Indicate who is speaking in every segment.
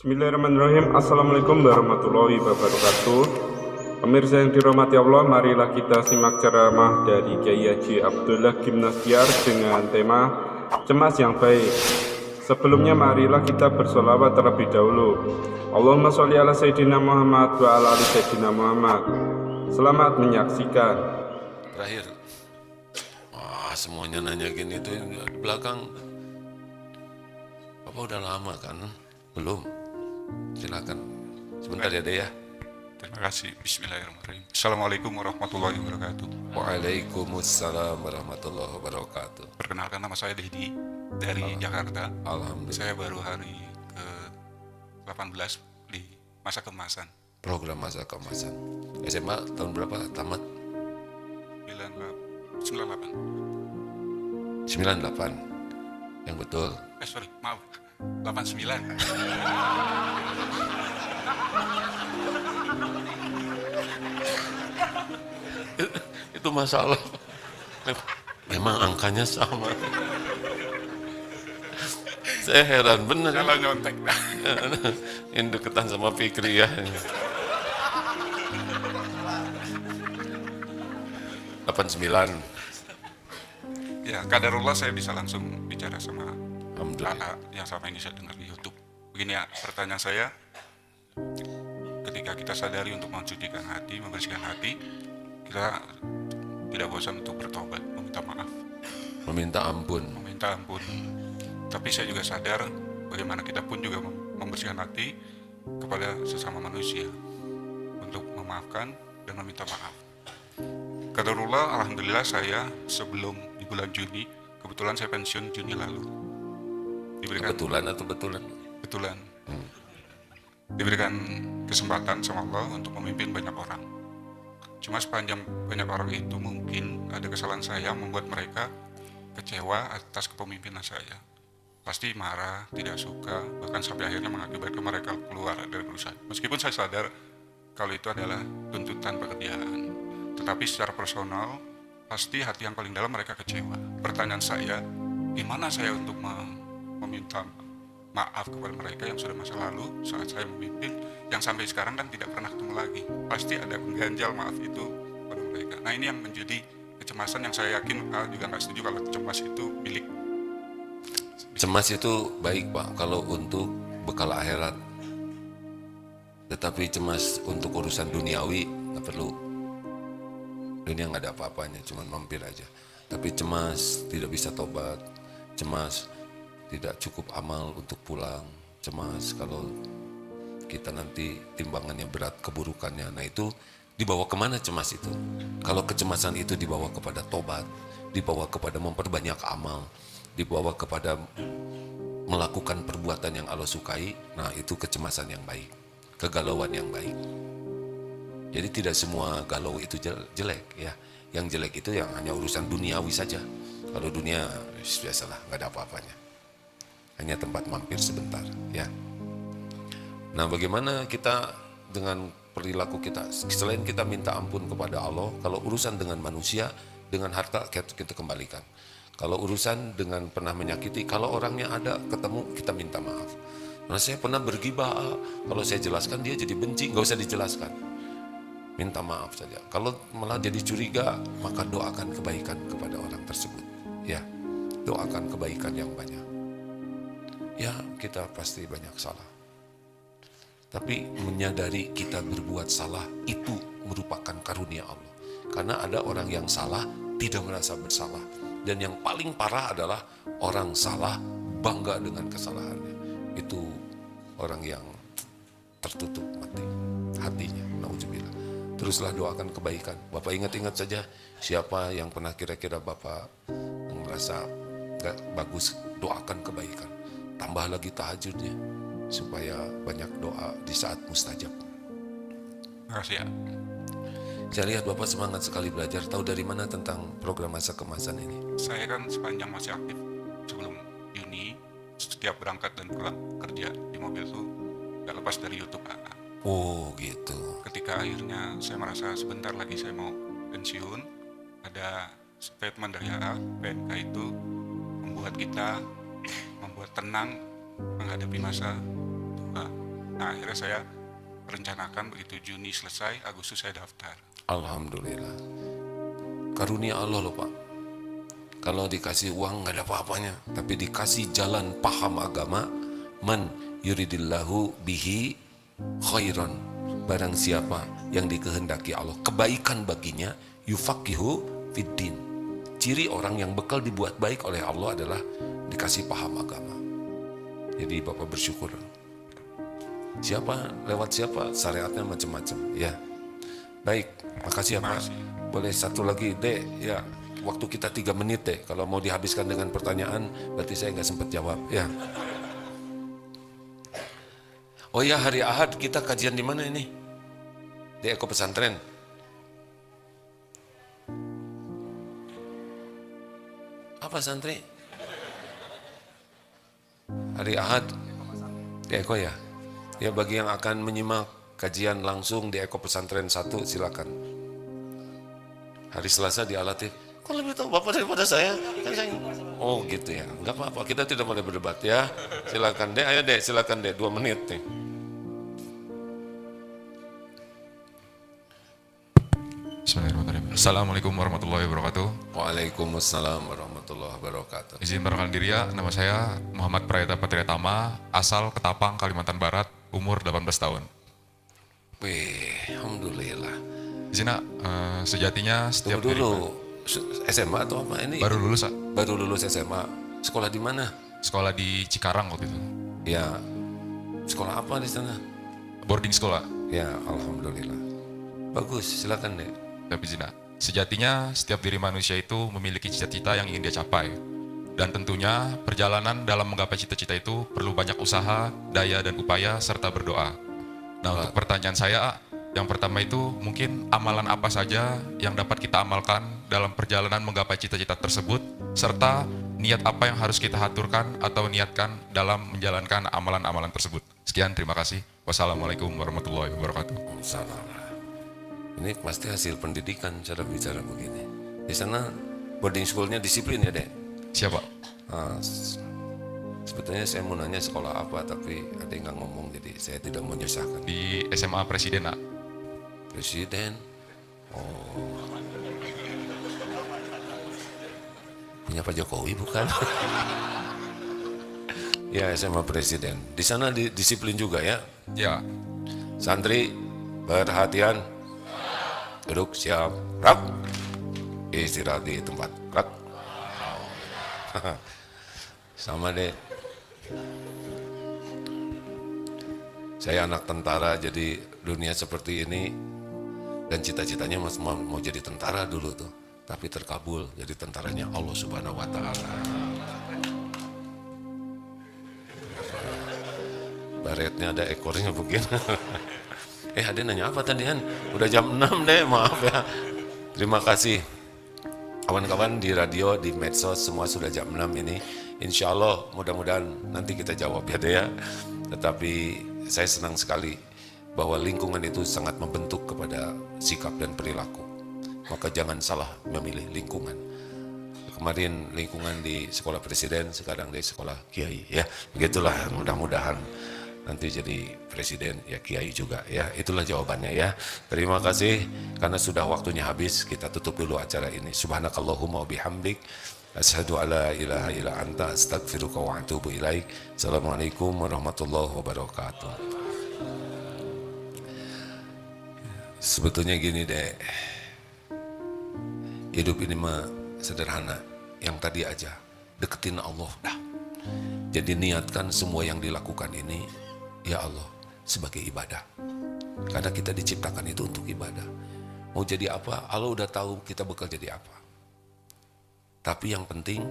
Speaker 1: Bismillahirrahmanirrahim. Assalamualaikum warahmatullahi wabarakatuh. Pemirsa yang dirahmati Allah, marilah kita simak ceramah dari Kiai Haji Abdullah Gimnastiar dengan tema Cemas yang Baik. Sebelumnya marilah kita bersolawat terlebih dahulu. Allahumma sholli ala Sayyidina Muhammad wa ala ali Sayyidina Muhammad. Selamat menyaksikan.
Speaker 2: Terakhir, semuanya nanya gini tuh di belakang. Apa udah lama kan? Belum. Silakan. Sebentar ya deh ya.
Speaker 3: Terima kasih. Bismillahirrahmanirrahim. Assalamualaikum warahmatullahi wabarakatuh.
Speaker 2: Waalaikumsalam warahmatullahi wabarakatuh.
Speaker 3: Perkenalkan, nama saya Dedi dari Jakarta.
Speaker 2: Alhamdulillah.
Speaker 3: Saya baru hari ke 18 di masa kemasan.
Speaker 2: Program masa kemasan. SMA tahun berapa tamat?
Speaker 3: 98.
Speaker 2: 98. Yang betul.
Speaker 3: Sorry, maaf. 89.
Speaker 2: Itu masalah. Memang angkanya sama. Saya heran bener.
Speaker 3: Salah nyontek.
Speaker 2: Ini deketan sama Fikri ya. 89.
Speaker 3: Ya, kadarullah saya bisa langsung bicara sama
Speaker 2: Alhamdulillah.
Speaker 3: anak yang sama ini saya dengar di YouTube. Begini ya, pertanyaan saya. Ketika kita sadari untuk mensucikan hati, membersihkan hati, kita tidak bosan untuk bertobat, meminta maaf,
Speaker 2: Meminta ampun.
Speaker 3: meminta ampun. Tapi saya juga sadar bagaimana kita pun juga membersihkan hati kepada sesama manusia untuk memaafkan dan meminta maaf. Qadarullah, alhamdulillah saya sebelum di bulan Juni, kebetulan saya pensiun Juni lalu. Diberikan
Speaker 2: Kebetulan atau betulan?
Speaker 3: kebetulan diberikan kesempatan sama Allah untuk memimpin banyak orang. Cuma sepanjang banyak orang itu mungkin ada kesalahan saya membuat mereka kecewa atas kepemimpinan saya. Pasti marah, tidak suka, bahkan sampai akhirnya mengakibatkan mereka keluar dari perusahaan. Meskipun saya sadar kalau itu adalah tuntutan pekerjaan, tetapi secara personal pasti hati yang paling dalam mereka kecewa. Pertanyaan saya, gimana saya untuk meminta maaf kepada mereka yang sudah masa lalu saat saya memimpin, yang sampai sekarang kan tidak pernah ketemu lagi. Pasti ada pengganjal maaf itu pada mereka. Nah, ini yang menjadi kecemasan yang saya yakin juga nggak setuju kalau cemas itu milik.
Speaker 2: Cemas itu baik Pak kalau untuk bekal akhirat. Tetapi cemas untuk urusan duniawi nggak perlu. Dunia nggak ada apa-apanya, cuma mampir aja. Tapi cemas tidak bisa tobat, cemas tidak cukup amal untuk pulang, cemas kalau kita nanti timbangannya berat keburukannya. Nah itu dibawa kemana cemas itu? Kalau kecemasan itu dibawa kepada tobat, dibawa kepada memperbanyak amal, dibawa kepada melakukan perbuatan yang Allah sukai, nah itu kecemasan yang baik, kegalauan yang baik. Jadi tidak semua galau itu jelek ya. Yang jelek itu yang hanya urusan duniawi saja. Kalau dunia biasalah, nggak ada apa-apanya. Hanya tempat mampir sebentar ya. Nah bagaimana kita dengan perilaku kita, selain kita minta ampun kepada Allah, kalau urusan dengan manusia, dengan harta kita kembalikan. Kalau urusan dengan pernah menyakiti, kalau orangnya ada ketemu kita minta maaf. Nah saya pernah bergibah, kalau saya jelaskan dia jadi benci, nggak usah dijelaskan, minta maaf saja. Kalau malah jadi curiga, maka doakan kebaikan kepada orang tersebut ya, doakan kebaikan yang banyak. Ya kita pasti banyak salah, tapi menyadari kita berbuat salah itu merupakan karunia Allah. Karena ada orang yang salah tidak merasa bersalah, dan yang paling parah adalah orang salah bangga dengan kesalahannya. Itu orang yang tertutup mati hatinya, naudzubillah. Teruslah doakan kebaikan. Bapak ingat-ingat saja siapa yang pernah kira-kira Bapak merasa gak bagus, doakan kebaikan. Tambah lagi tahajudnya supaya banyak doa di saat mustajab.
Speaker 3: Terima kasih ya.
Speaker 2: Saya lihat Bapak semangat sekali belajar. Tahu dari mana tentang program masa kemasan ini?
Speaker 3: Saya kan sepanjang masih aktif sebelum Juni, setiap berangkat dan pulang kerja di mobil tuh gak lepas dari YouTube.
Speaker 2: Oh gitu.
Speaker 3: Ketika akhirnya saya merasa sebentar lagi saya mau pensiun, ada statement dari PNK itu membuat tenang menghadapi masa tua. Nah, akhirnya saya rencanakan begitu Juni selesai, Agustus saya daftar.
Speaker 2: Alhamdulillah. Karunia Allah loh Pak. Kalau dikasih uang nggak ada apa-apanya, tapi dikasih jalan paham agama, man yuridillahu bihi khairan. Barang siapa yang dikehendaki Allah kebaikan baginya, yufaqihu fiddin. Ciri orang yang bekal dibuat baik oleh Allah adalah dikasih paham agama. Jadi Bapak bersyukur. Siapa lewat siapa syariatnya macam-macam ya. Baik, makasih ya Pak. Boleh satu lagi Dek ya. Waktu kita 3 menit deh. Kalau mau dihabiskan dengan pertanyaan, berarti saya nggak sempat jawab ya. Oh ya, hari Ahad kita kajian di mana ini? Di Eko Pesantren. Apa santri? Hari Ahad di Eko ya. Ya bagi yang akan menyimak kajian langsung di Eko Pesantren 1 silakan. Hari Selasa di Al-Latif. Kok lebih tahu Bapak daripada saya? Oh gitu ya, nggak apa-apa, kita tidak boleh berdebat ya. Silakan Dek, ayo Dek, silakan Dek, 2 menit nih.
Speaker 4: Bismillahirrahmanirrahim. Assalamualaikum warahmatullahi wabarakatuh.
Speaker 2: Waalaikumsalam warahmatullahi wabarakatuh.
Speaker 4: Izin perkenalkan diri ya, nama saya Muhammad Prayata Patriatama, asal Ketapang, Kalimantan Barat, umur 18 tahun.
Speaker 2: Wih, Alhamdulillah.
Speaker 4: Izin sejatinya setiap
Speaker 2: Tunggu dulu, SMA atau apa ini?
Speaker 4: baru lulus,
Speaker 2: Baru lulus SMA. Sekolah di mana?
Speaker 4: sekolah di Cikarang waktu itu.
Speaker 2: Ya, sekolah apa di sana?
Speaker 4: Boarding sekolah.
Speaker 2: Ya, Alhamdulillah. Bagus, silakan Dek.
Speaker 4: Tapi Izin, sejatinya setiap diri manusia itu memiliki cita-cita yang ingin dia capai. Dan tentunya perjalanan dalam menggapai cita-cita itu perlu banyak usaha, daya dan upaya serta berdoa. Nah, untuk pertanyaan saya, yang pertama itu mungkin amalan apa saja yang dapat kita amalkan dalam perjalanan menggapai cita-cita tersebut, serta niat apa yang harus kita haturkan atau niatkan dalam menjalankan amalan-amalan tersebut. Sekian, terima kasih. Wassalamualaikum warahmatullahi wabarakatuh.
Speaker 2: Salam. Ini pasti hasil pendidikan cara bicara begini. Di sana boarding schoolnya disiplin ya Dek?
Speaker 4: Siapa?
Speaker 2: Nah, sebetulnya saya mau nanya sekolah apa, tapi ada yang nggak ngomong, jadi saya tidak mau menyusahkan.
Speaker 4: Di SMA Presiden, Nak.
Speaker 2: Presiden? Oh. Punya Pak Jokowi bukan? Ya, SMA Presiden. Di sana disiplin juga ya?
Speaker 4: Ya,
Speaker 2: Santri, perhatian. Duduk, siap. Rak. Istirahat di tempat. Rak. Sama deh. Saya anak tentara, jadi dunia seperti ini. Dan cita-citanya mau jadi tentara dulu tuh. Tapi terkabul jadi tentaranya Allah Subhanahu wa Ta'ala. Baretnya ada ekornya begini. Ada nanya apa tadi Han? Udah jam 6 deh, maaf ya. Terima kasih. Kawan-kawan di radio, di medsos, semua sudah jam 6 ini. Insya Allah mudah-mudahan nanti kita jawab ya deh ya. Tetapi saya senang sekali bahwa lingkungan itu sangat membentuk kepada sikap dan perilaku. Maka jangan salah memilih lingkungan. Kemarin lingkungan di sekolah presiden, sekarang di sekolah kiai ya. Begitulah, mudah-mudahan nanti jadi presiden ya kiai juga ya. Itulah jawabannya ya. Terima kasih karena sudah waktunya habis, kita tutup dulu acara ini. Subhanakallahumma wa bihamdik asyhadu alla ilaha illa anta astaghfiruka wa atubu ilaik. Assalamualaikum warahmatullahi wabarakatuh. Sebetulnya gini deh, hidup ini mah sederhana. Yang tadi aja, deketin Allah dah. Jadi niatkan semua yang dilakukan ini, ya Allah, sebagai ibadah. Karena kita diciptakan itu untuk ibadah. Mau jadi apa, Allah udah tahu kita bakal jadi apa. Tapi yang penting,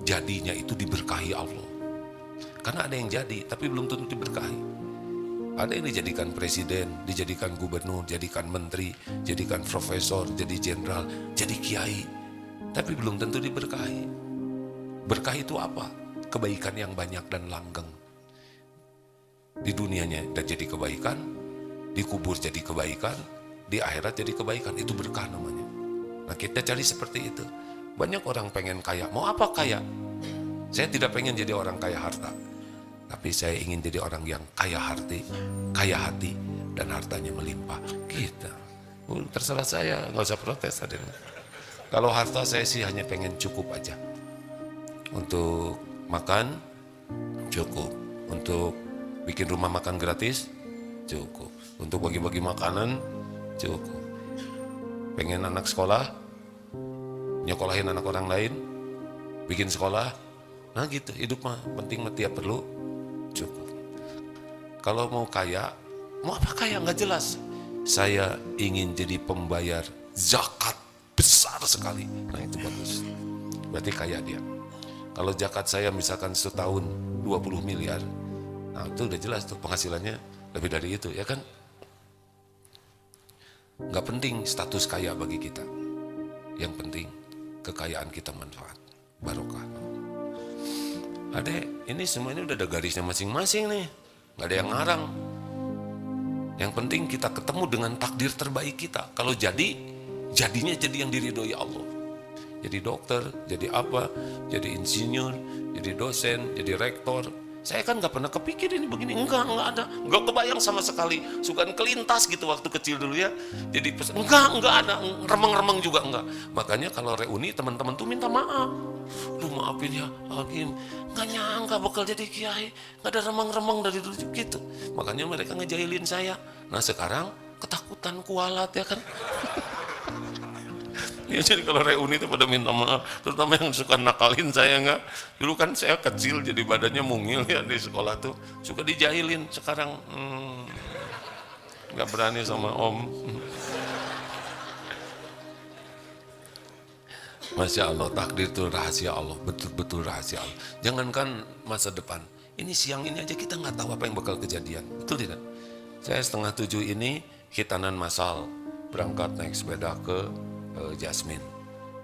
Speaker 2: jadinya itu diberkahi Allah. Karena ada yang jadi, tapi belum tentu diberkahi. Ada yang dijadikan presiden, dijadikan gubernur, jadikan menteri, jadikan profesor, jadi jenderal, jadi kiai. Tapi belum tentu diberkahi. Berkah itu apa? Kebaikan yang banyak dan langgeng. Di dunianya dan jadi kebaikan, dikubur jadi kebaikan, di akhirat jadi kebaikan. Itu berkah namanya. Nah kita cari seperti itu. Banyak orang pengen kaya. Mau apa kaya? Saya tidak pengen jadi orang kaya harta. Tapi saya ingin jadi orang yang kaya hati, dan hartanya melimpah. Gitu. Terserah saya, nggak usah protes. Kalau harta saya sih hanya pengen cukup aja. Untuk makan, cukup. Untuk bikin rumah makan gratis, cukup. Untuk bagi-bagi makanan, cukup. Pengen anak sekolah, nyekolahin anak orang lain, bikin sekolah, nah gitu. Hidup mah penting mah tiap perlu, cukup. Kalau mau kaya, mau apa kaya nggak jelas. Saya ingin jadi pembayar zakat besar sekali. Nah itu bagus. Berarti kaya dia. Kalau zakat saya misalkan setahun 20 miliar, nah itu udah jelas tuh penghasilannya lebih dari itu, ya kan? Nggak penting status kaya bagi kita. Yang penting kekayaan kita manfaat, barokah. Adek, ini semuanya udah ada garisnya masing-masing nih. Nggak ada yang ngarang. Yang penting kita ketemu dengan takdir terbaik kita. Kalau jadinya jadi yang diridhoi Allah. Jadi dokter, jadi apa, jadi insinyur, jadi dosen, jadi rektor. Saya kan nggak pernah kepikir ini begini, enggak ada, nggak kebayang sama sekali. Suka kelintas gitu waktu kecil dulu ya. Jadi enggak ada, remeng-remeng juga enggak. Makanya kalau reuni teman-teman tuh minta maaf. Lu maafin ya, Hakim, nggak nyangka bakal jadi kiai, nggak ada remeng-remeng dari dulu gitu. Makanya mereka ngejahilin saya. Nah sekarang ketakutan kualat ya kan. Ya jadi kalau reuni itu pada minta maaf, terutama yang suka nakalin saya nggak. Dulu kan saya kecil jadi badannya mungil ya di sekolah tuh, suka dijahilin. Sekarang nggak berani sama om. Masya Allah, takdir itu rahasia Allah, betul-betul rahasia Allah. Jangankan masa depan, ini siang ini aja kita nggak tahu apa yang bakal kejadian, betul tidak? Saya 6:30 ini khitanan massal, berangkat naik sepeda ke Jasmine.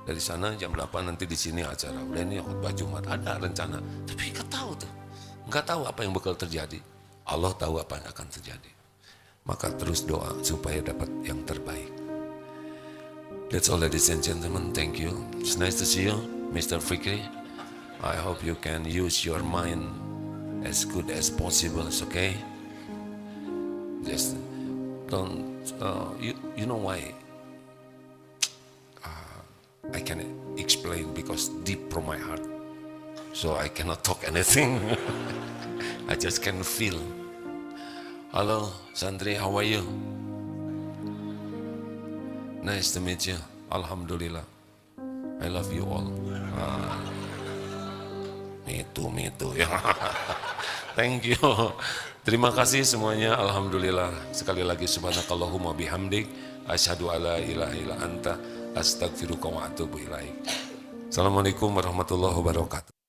Speaker 2: Dari sana jam 8 nanti di sini acara. Udah ini khutbah Jumat, ada rencana. Tapi nggak tahu apa yang bakal terjadi. Allah tahu apa yang akan terjadi. Maka terus doa supaya dapat yang terbaik. That's all, ladies and gentlemen. Thank you. It's nice to see you, Mr. Fikri. I hope you can use your mind as good as possible. Okay? Just don't. You know why? I can explain because deep from my heart. So I cannot talk anything. I just can feel. Hello, Sandri. How are you? Nice to meet you. Alhamdulillah. I love you all. Me too. Thank you. Terima kasih semuanya. Alhamdulillah. Sekali lagi subhanakallahumma bihamdik. Asyhadu alla ilaha illa anta. Astaghfiruka wa atubu ilaik. Assalamualaikum warahmatullahi wabarakatuh.